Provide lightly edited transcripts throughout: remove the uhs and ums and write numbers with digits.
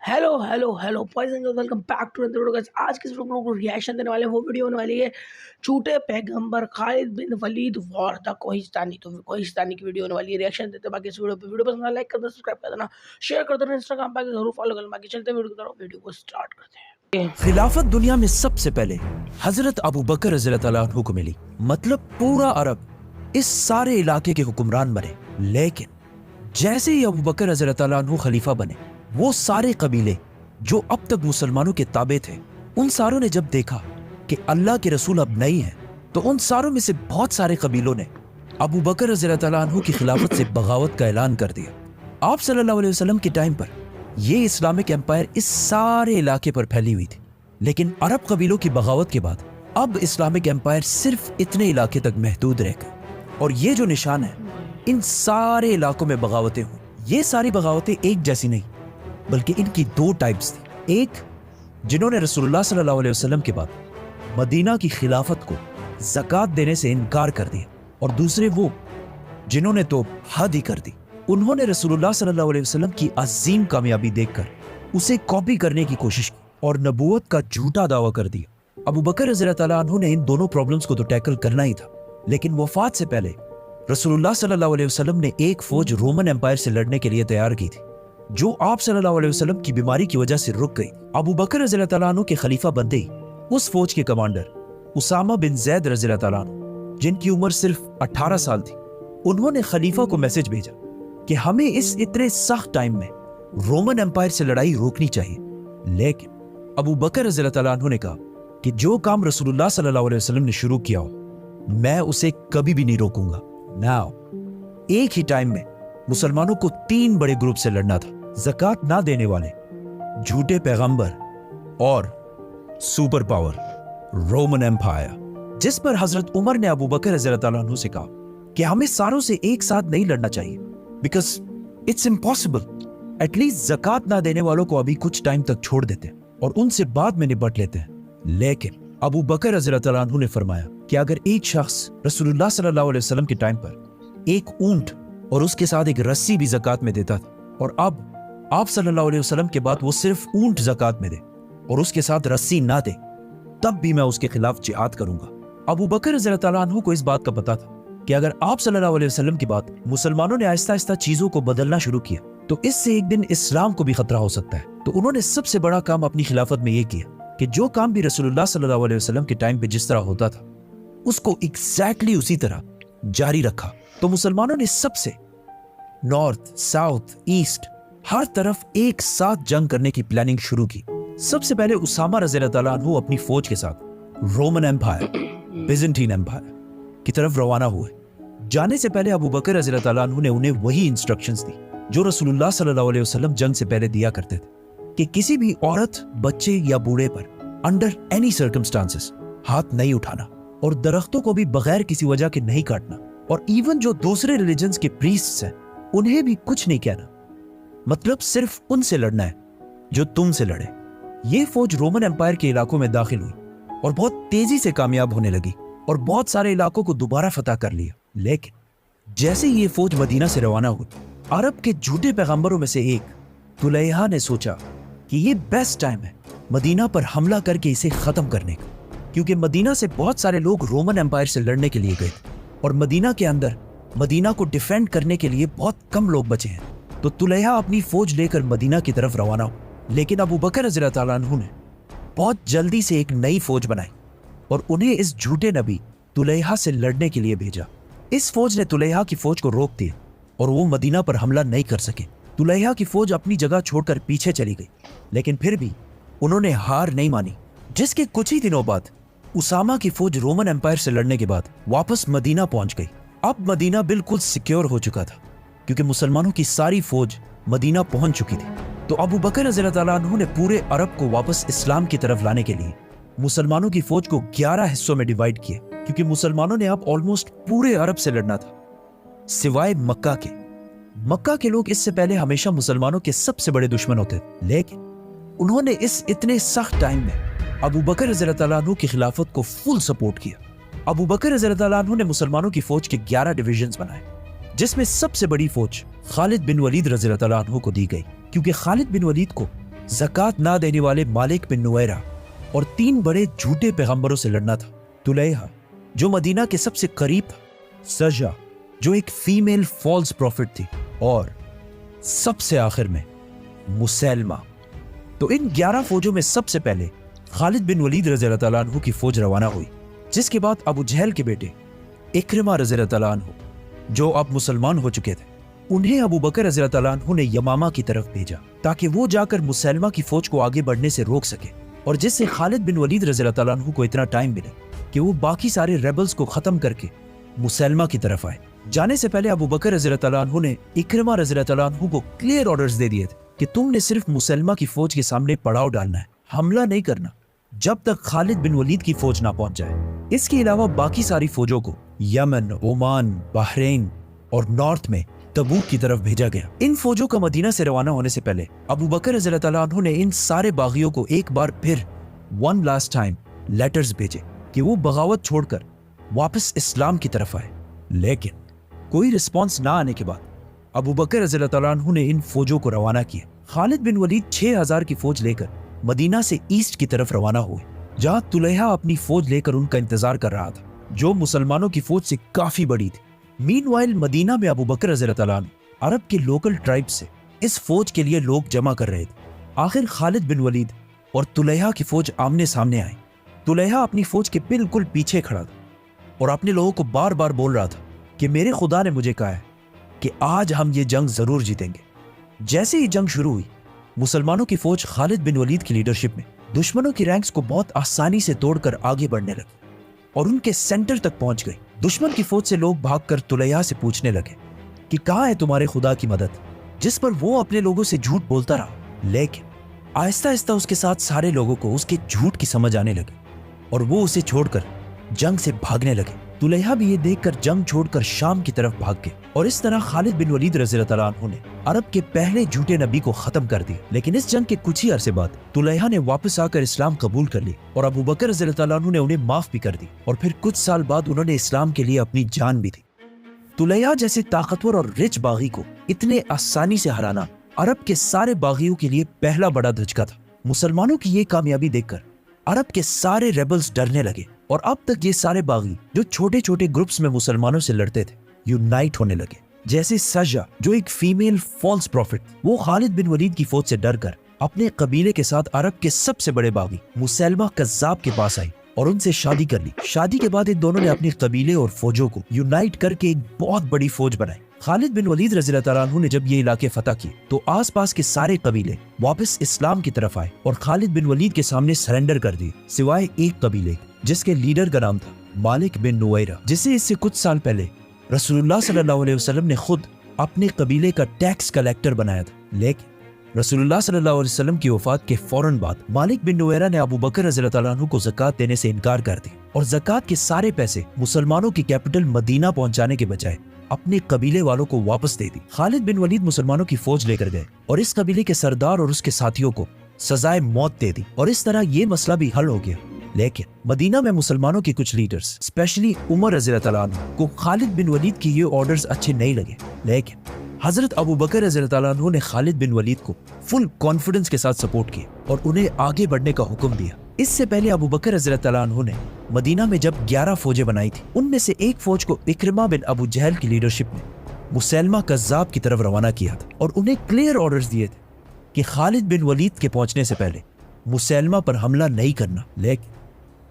Hello boys and girls, welcome back to another video. आज की video को reaction देने वाले हैं। वो वीडियो होने वाली है झूठे पैगंबर खालिद बिन वलीद वॉर द कोहिस्तानी। तो कोहिस्तानी की वीडियो होने वाली है, रिएक्शन देते हैं। बाकी इस वीडियो पसंद आए लाइक कर देना, सब्सक्राइब कर देना, शेयर कर देना, इंस्टाग्राम पे जरूर फॉलो करना। बाकी चलते हैं वीडियो की तरफ, वीडियो को स्टार्ट करते हैं। खिलाफत दुनिया में सबसे पहले हजरत अबू बकर रज़ियल्लाहु ताला अन्हु को मिली। मतलब पूरा अरब इस सारे इलाके के हुक्मरान बने। लेकिन जैसे ही अबू बकर रज़ियल्लाहु ताला अन्हु खलीफा बने, वो सारे कबीले जो अब तक मुसलमानों के ताबे थे, उन सारों ने जब देखा कि अल्लाह के रसूल अब नहीं है, तो उन सारों में से बहुत सारे कबीलों ने अबू बकर रज़ियल्लाहु ताला अन्हु की खिलाफत से बगावत का ऐलान कर दिया। आप सल्लल्लाहु अलैहि वसल्लम के टाइम पर ये इस्लामिक एम्पायर इस सारे इलाके पर फैली हुई थी। लेकिन अरब कबीलों की बगावत के बाद अब इस्लामिक एम्पायर सिर्फ इतने इलाके तक महदूद रह गए। और ये जो निशान है, इन सारे इलाकों में बगावतें हुई। ये सारी बगावतें एक जैसी नहीं, बल्कि इनकी दो टाइप्स थी। एक, जिन्होंने रसूलुल्लाह सल्लल्लाहु अलैहि वसल्लम के बाद मदीना की खिलाफत को ज़कात देने से इनकार कर दिया, और दूसरे वो जिन्होंने तो हद ही कर दी। उन्होंने रसूलुल्लाह सल्लल्लाहु अलैहि वसल्लम की अजीम कामयाबी देखकर उसे कॉपी करने की कोशिश की और नबूवत का झूठा दावा कर दिया। अबू बकर रज़ियल्लाहु ताला अन्हु ने इन दोनों प्रॉब्लम्स को तो टैकल करना ही था, लेकिन वफात से पहले रसूलुल्लाह सल्लल्लाहु अलैहि वसल्लम ने एक फौज रोमन एम्पायर से लड़ने के लिए तैयार की थी, जो आप सल्लल्लाहु अलैहि वसल्लम की बीमारी की वजह से रुक गई। अबू बकर रज़ियल्लाहु ताला अन्हु के खलीफा बनते ही उस फौज के कमांडर उसामा बिन ज़ैद रज़ियल्लाहु ताला अन्हु, जिनकी उम्र सिर्फ 18 साल थी, उन्होंने खलीफा को मैसेज भेजा कि हमें इस इतने सख्त टाइम में रोमन एम्पायर से लड़ाई रोकनी चाहिए। लेकिन अबू बकर रज़ियल्लाहु ताला अन्हु ने कहा कि जो काम रसूलुल्लाह सल्लल्लाहु अलैहि वसल्लम ने शुरू किया हो, मैं उसे कभी भी नहीं रोकूंगा। नाउ एक ही टाइम में मुसलमानों को 3 बड़े ग्रुप से लड़ना था: ज़कात ना देने वाले, झूठे पैगंबर और सुपर पावर रोमन एम्पायर। जिस पर हजरत उमर ने अबू बकर रज़ियल्लाहु ताला अन्हु से कहा कि हमें सारों से एक साथ नहीं लड़ना चाहिए, बिकॉज इट्स इम्पॉसिबल। एटलीस्ट ज़कात ना देने वालों को अभी कुछ टाइम तक छोड़ देते हैं और उनसे बाद में निपट लेते हैं। लेकिन अबू बकर रज़ियल्लाहु ताला अन्हु ने फरमाया कि अगर एक शख्स रसूलुल्लाह सल्लल्लाहु अलैहि वसल्लम के टाइम पर एक ऊंट और उसके साथ एक रस्सी भी ज़कात में देता था, और अब आप सल्लल्लाहु अलैहि वसल्लम के बाद वो सिर्फ ऊंट ज़कात में दे और उसके साथ रस्सी ना दे, तब भी मैं उसके खिलाफ जिहाद करूंगा। अबू बकर रज़ियल्लाहु ताला अन्हु को इस बात का पता था कि अगर आप सल्लल्लाहु अलैहि वसल्लम के बाद मुसलमानों ने आहिस्ता आहिस्ता चीजों को बदलना शुरू किया, तो इससे एक दिन इस्लाम को भी खतरा हो सकता है। तो उन्होंने सबसे बड़ा काम अपनी खिलाफत में ये किया कि जो काम भी रसूलुल्लाह सल्लल्लाहु अलैहि वसल्लम के टाइम पे जिस तरह होता था, उसको एग्जैक्टली उसी तरह जारी रखा। तो मुसलमानों ने सबसे नॉर्थ, साउथ, ईस्ट, हर तरफ एक साथ जंग करने की प्लानिंग शुरू की। सबसे पहले उसामा रज़ियल्लाहु ताला अन्हु अपनी फौज के साथ रोमन एम्पायर, बिज़ंटीन एम्पायर की तरफ रवाना हुए। जाने से पहले अबू बकर रज़ियल्लाहु ताला अन्हु ने उन्हें वही इंस्ट्रक्शंस दी जो रसूलुल्लाह सल्लल्लाहु अलैहि वसल्लम जंग से पहले दिया करते थे, कि किसी भी औरत, बच्चे या बूढ़े पर अंडर एनी सर्कमस्टांसेस हाथ नहीं उठाना, और दरख्तों को भी बगैर किसी वजह के नहीं काटना, और इवन जो दूसरे रिलीजन्स के प्रीस्ट्स हैं उन्हें भी कुछ नहीं कहना। मतलब सिर्फ उनसे लड़ना है जो तुमसे लड़े। ये फौज रोमन एम्पायर के इलाकों में दाखिल हुई और बहुत तेजी से कामयाब होने लगी और बहुत सारे इलाकों को दोबारा फतह कर लिया। लेकिन जैसे ही ये फौज मदीना से रवाना हुई, अरब के झूठे पैगंबरों में से एक तुलैहा ने सोचा कि ये बेस्ट टाइम है मदीना पर हमला करके इसे खत्म करने का, क्योंकि मदीना से बहुत सारे लोग रोमन एम्पायर से लड़ने के लिए गए थे और मदीना के अंदर मदीना को डिफेंड करने के लिए बहुत कम लोग बचे हैं। तो तुलैहा अपनी फौज लेकर मदीना की तरफ रवाना हुआ। लेकिन अबू बकर रज़ियल्लाहु ताला अन्हु ने बहुत जल्दी से एक नई फौज बनाई और उन्हें इस झूठे नबी तुलैहा से लड़ने के लिए भेजा। इस फौज ने तुलैहा की फौज को रोक दिया और वो मदीना पर हमला नहीं कर सके। तुलैहा की फौज अपनी जगह छोड़कर पीछे चली गई, लेकिन फिर भी उन्होंने हार नहीं मानी, जिसके कुछ ही दिनों बाद उसामा की फौज रोमन एम्पायर से लड़ने के बाद वापस मदीना पहुंच गई। अब मदीना बिल्कुल सिक्योर हो चुका था, क्योंकि मुसलमानों की सारी फौज मदीना पहुंच चुकी थी। तो अबू बकर रज़ियल्लाहु ताला अन्हु ने पूरे अरब को वापस इस्लाम की तरफ लाने के लिए मुसलमानों की फौज को 11 हिस्सों में डिवाइड किया, क्योंकि मुसलमानों ने अब ऑलमोस्ट पूरे अरब से लड़ना था, सिवाय मक्का के। मक्का के लोग इससे पहले हमेशा मुसलमानों के सबसे बड़े दुश्मन होते थे, लेकिन उन्होंने इस इतने सख्त टाइम में अबू बकर रज़ियल्लाहु ताला अन्हु की खिलाफत को फुल सपोर्ट किया। अबू बकर रज़ियल्लाहु ताला अन्हु ने मुसलमानों की फौज के 11 डिविजन्स बनाए, जिसमें सबसे बड़ी फौज खालिद बिन वलीद रज़ियल्लाहु ताला अन्हु को दी गई, क्योंकि खालिद बिन वलीद को ज़कात ना देने वाले मालिक बिन नुवैरा और 3 बड़े झूठे पैगंबरों से लड़ना था। तुलैहा जो मदीना के सबसे करीब था, सजा जो एक फीमेल फॉल्स प्रॉफिट थी, और सबसे आखिर में मुसैलमा। तो इन 11 फौजों में सबसे पहले खालिद बिन वलीद रज़ी अल्लाह तआला अन्हु की फौज रवाना हुई, जिसके बाद अबू जहल के बेटे इक्रिमा रज़ी अल्लाह तआला अन्हु, जो अब मुसलमान हो चुके थे, उन्हें अबू बकर रज़ी अल्लाह तआला अन्हु ने यमामा की तरफ भेजा ताकि वो जाकर मुसैलमा की फौज को आगे बढ़ने से रोक सके, और जिससे खालिद बिन वलीद रज़ी अल्लाह तआला अन्हु को इतना टाइम मिले कि वो बाकी सारे रेबल्स को खत्म करके मुसैलमा की तरफ आए। जाने से पहले अबू बकर रज़ी अल्लाह तआला अन्हु ने इक्रिमा रज़ी अल्लाह तआला अन्हु को क्लियर ऑर्डर्स दे दिए थे कि तुमने सिर्फ मुसैलमा की फौज के सामने पड़ाव डालना है, हमला नहीं करना जब तक खालिद बिन वलीद की फौज ना पहुंच जाए। इसके अलावा बाकी सारी फौजों को यमन, ओमान, बहरीन और नॉर्थ में तबूक की तरफ भेजा गया। इन फौजों का मदीना से रवाना होने से पहले अबू बकर रज़ी अल्लाह तआला अन्हु ने इन सारे बागियों को एक बार फिर वन लास्ट टाइम लेटर्स भेजे कि वो बगावत छोड़कर वापस इस्लाम की तरफ आए, लेकिन कोई रिस्पॉन्स ना आने के बाद अबू बकर रज़ी अल्लाह तआला अन्हु ने इन फौजों को रवाना किया। खालिद बिन वलीद 6000 की फौज लेकर मदीना से ईस्ट की तरफ रवाना हुए, जहां तुलैहा अपनी फौज लेकर उनका इंतजार कर रहा था, जो मुसलमानों की फौज से काफी बड़ी थी। मीनवाइल मदीना में अबू बकर रज़ी अल्लाह तआला अन्हु अरब के लोकल ट्राइब से इस फौज के लिए लोग जमा कर रहे थे। आखिर खालिद बिन वलीद और तुलैहा की फौज आमने सामने आई। तुलैहा अपनी फौज के बिल्कुल पीछे खड़ा था और अपने लोगों को बार बार बोल रहा था कि मेरे खुदा ने मुझे कहा है कि आज हम ये जंग जरूर जीतेंगे। जैसे ही जंग शुरू हुई, मुसलमानों की फौज खालिद बिन वलीद की लीडरशिप में दुश्मनों की रैंक्स को बहुत आसानी से तोड़कर आगे बढ़ने लगी और उनके सेंटर तक पहुंच गई। दुश्मन की फौज से लोग भागकर तुलैहा से पूछने लगे कि कहाँ है तुम्हारे खुदा की मदद, जिस पर वो अपने लोगों से झूठ बोलता रहा। लेकिन आहिस्ता आहिस्ता उसके साथ सारे लोगों को उसके झूठ की समझ आने लगी और वो उसे छोड़कर जंग से भागने लगे। तुलैहा भी ये देखकर जंग छोड़कर शाम की तरफ भाग गए और इस तरह खालिद बिन वलीद रज़ी अल्लाह तआला अन्हु ने अरब के पहले झूठे नबी को खत्म कर दिया। लेकिन इस जंग के कुछ ही अरसे बाद तुलैहा ने वापस आकर इस्लाम कबूल कर ली और अबू बकर रज़ी अल्लाह तआला अन्हु ने उन्हें माफ भी कर दी, और फिर कुछ साल बाद उन्होंने इस्लाम के लिए अपनी जान भी दी। तुलैहा जैसे ताकतवर और रिच बागी को इतने आसानी से हराना अरब के सारे बागियों के लिए पहला बड़ा धचका था। मुसलमानों की ये कामयाबी देखकर अरब के सारे रेबल्स डरने लगे और अब तक ये सारे बागी जो छोटे छोटे ग्रुप्स में मुसलमानों से लड़ते थे, यूनाइट होने लगे। जैसे सजा जो एक फीमेल फॉल्स प्रॉफिट, वो खालिद बिन वलीद की फौज से डरकर अपने कबीले के साथ अरब के सबसे बड़े बागी मुसैलमा कज़्ज़ाब के पास आई और उनसे शादी कर ली। शादी के बाद इन दोनों ने अपने कबीले और फौजों को यूनाइट करके एक बहुत बड़ी फौज बनाई। खालिद बिन वलीद रज़ी अल्लाह तआला अन्हु ने जब ये इलाके फतह किए तो आसपास के सारे कबीले वापस इस्लाम की तरफ आए और खालिद बिन वलीद के सामने सरेंडर कर दिए, सिवाय एक कबीले जिसके लीडर का नाम था मालिक बिन नुवैरा, जिसे इससे कुछ साल पहले रसूलुल्लाह सल्लल्लाहु अलैहि वसल्लम ने खुद अपने कबीले का टैक्स कलेक्टर बनाया था। लेकिन रसूलुल्लाह सल्लल्लाहु अलैहि वसल्लम की वफात के फौरन बाद मालिक बिन नुवैरा ने अबू बकर रज़ी अल्लाह तआला अन्हु को ज़कात देने से इनकार कर दी और ज़कात के सारे पैसे मुसलमानों की कैपिटल मदीना पहुंचाने के बजाय अपने कबीले वालों को वापस दे दी। खालिद बिन वलीद मुसलमानों की फौज लेकर गए और इस कबीले के सरदार और उसके साथियों को सजाए मौत दे दी और इस तरह ये मसला भी हल हो गया। लेकिन मदीना में मुसलमानों के कुछ लीडर्स, स्पेशली उमर रज़ी अल्लाह तआला अन्हु को खालिद बिन वलीद की ये ऑर्डर्स अच्छे नहीं लगे। लेकिन हजरत अबू बकर रज़ी अल्लाह तआला अन्हु ने खालिद बिन वलीद को फुल कॉन्फिडेंस के साथ सपोर्ट किया और उन्हें आगे बढ़ने का हुक्म दिया। इससे पहले अबू बकर रज़ी अल्लाह तआला अन्हु ने मदीना में जब 11 फौजें बनाई थी, उनमें से एक फौज को इक्रिमा बिन अबू जहल की लीडरशिप में मुसैलमा कज़्ज़ाब की तरफ रवाना किया था और उन्हें क्लियर ऑर्डर्स दिए थे कि खालिद बिन वलीद के पहुंचने से पहले मुसैलमा पर हमला नहीं करना। लेकिन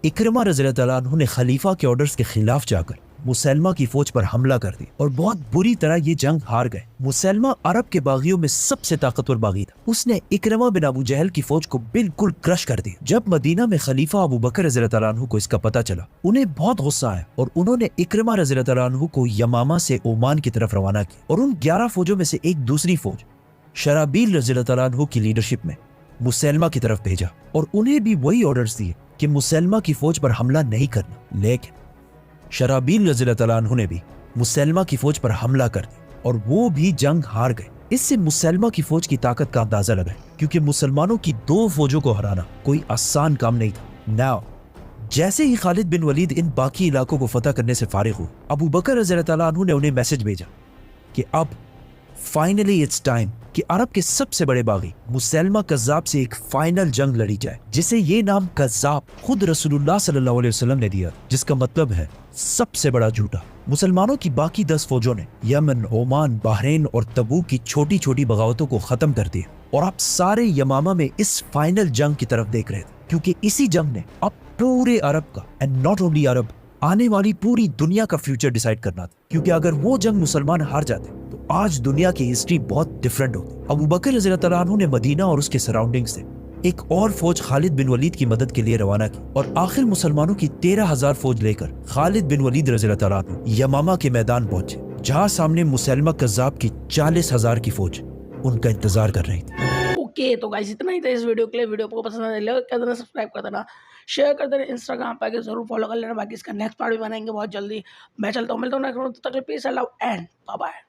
इक्रिमा रज़ी अल्लाह तआला अन्हु ने खलीफा के ऑर्डर्स के खिलाफ जाकर मुसैलमा की फौज पर हमला कर दी और बहुत बुरी तरह ये जंग हार गए। मुसैलमा अरब के बागियों में सबसे ताकतवर बागी था। उसने इक्रिमा बिन अबू जहल की फौज को बिल्कुल क्रश कर दिया। जब मदीना में खलीफा अबू बकर रज़ी अल्लाह तआला अन्हु को इसका पता चला, उन्हें बहुत गुस्सा आया और उन्होंने इक्रिमा रज़ी अल्लाह तआला अन्हु को यमामा से ओमान की तरफ रवाना किया और उन 11 फौजों में से एक दूसरी फौज शराबील रज़ी अल्लाह तआला अन्हु की लीडरशिप में मुसैलमा की तरफ भेजा और उन्हें भी वही ऑर्डर्स दिए कि मुसैलमा की फौज पर हमला नहीं करना। लेकिन शराबील रज़ी अल्लाह तआला अन्हु ने भी मुसैलमा की फौज पर हमला कर दिया और वो भी जंग हार गए। इससे मुसैलमा की फौज की ताकत का अंदाजा लगा, क्योंकि मुसलमानों की 2 फौजों को हराना कोई आसान काम नहीं था। नाउ जैसे ही खालिद बिन वलीद इन बाकी इलाकों को फतह करने से फारिग हुए, अबू बकर रज़ी अल्लाह तआला अन्हु ने उन्हें मैसेज भेजा कि अब फाइनली इट्स टाइम कि अरब के सबसे बड़े बागी मुसैलमा कज़्ज़ाब से एक फाइनल जंग लड़ी जाए, जिसे ये नाम कज़्ज़ाब खुद रसूलुल्लाह सल्लल्लाहु अलैहि वसल्लम ने दिया, जिसका मतलब है सबसे बड़ा झूठा। मुसलमानों की बाकी 10 फौजों ने यमन, ओमान, बहरीन और तबूक की छोटी छोटी बगावतों को खत्म कर दिया और आप सारे यमामा में इस फाइनल जंग की तरफ देख रहे थे, क्योंकि इसी जंग ने अब पूरे अरब का एंड नॉट ओनली अरब आने वाली पूरी दुनिया का फ्यूचर डिसाइड करना था। क्योंकि अगर वो जंग मुसलमान हार जाते तो आज दुनिया की हिस्ट्री बहुत डिफरेंट होती। अबू बकर रज़ियल्लाहु अन्हु ने मदीना और उसके सराउंडिंग से एक और फौज खालिद बिन वलीद की मदद के लिए रवाना की और आखिर मुसलमानों की 13,000 फौज लेकर खालिद बिन वलीद रज़ियल्लाहु अन्हु यमामा के मैदान पहुंचे, जहां सामने मुसैलमा कज़्ज़ाब की 40,000 की फौज उनका इंतजार कर रही थी। ओके, तो गाइस इतना ही था इस वीडियो के लिए। वीडियो को पसंद आया कर देना, सब्सक्राइब कर देना, शेयर कर देना, इंस्टाग्राम पे आके जरूर फॉलो कर लेना। बाकी इसका नेक्स्ट पार्ट भी बनाएंगे बहुत जल्दी। मैं चलता हूँ, मिलता हूँ नेक्स्ट, तब तक peace, love and bye bye.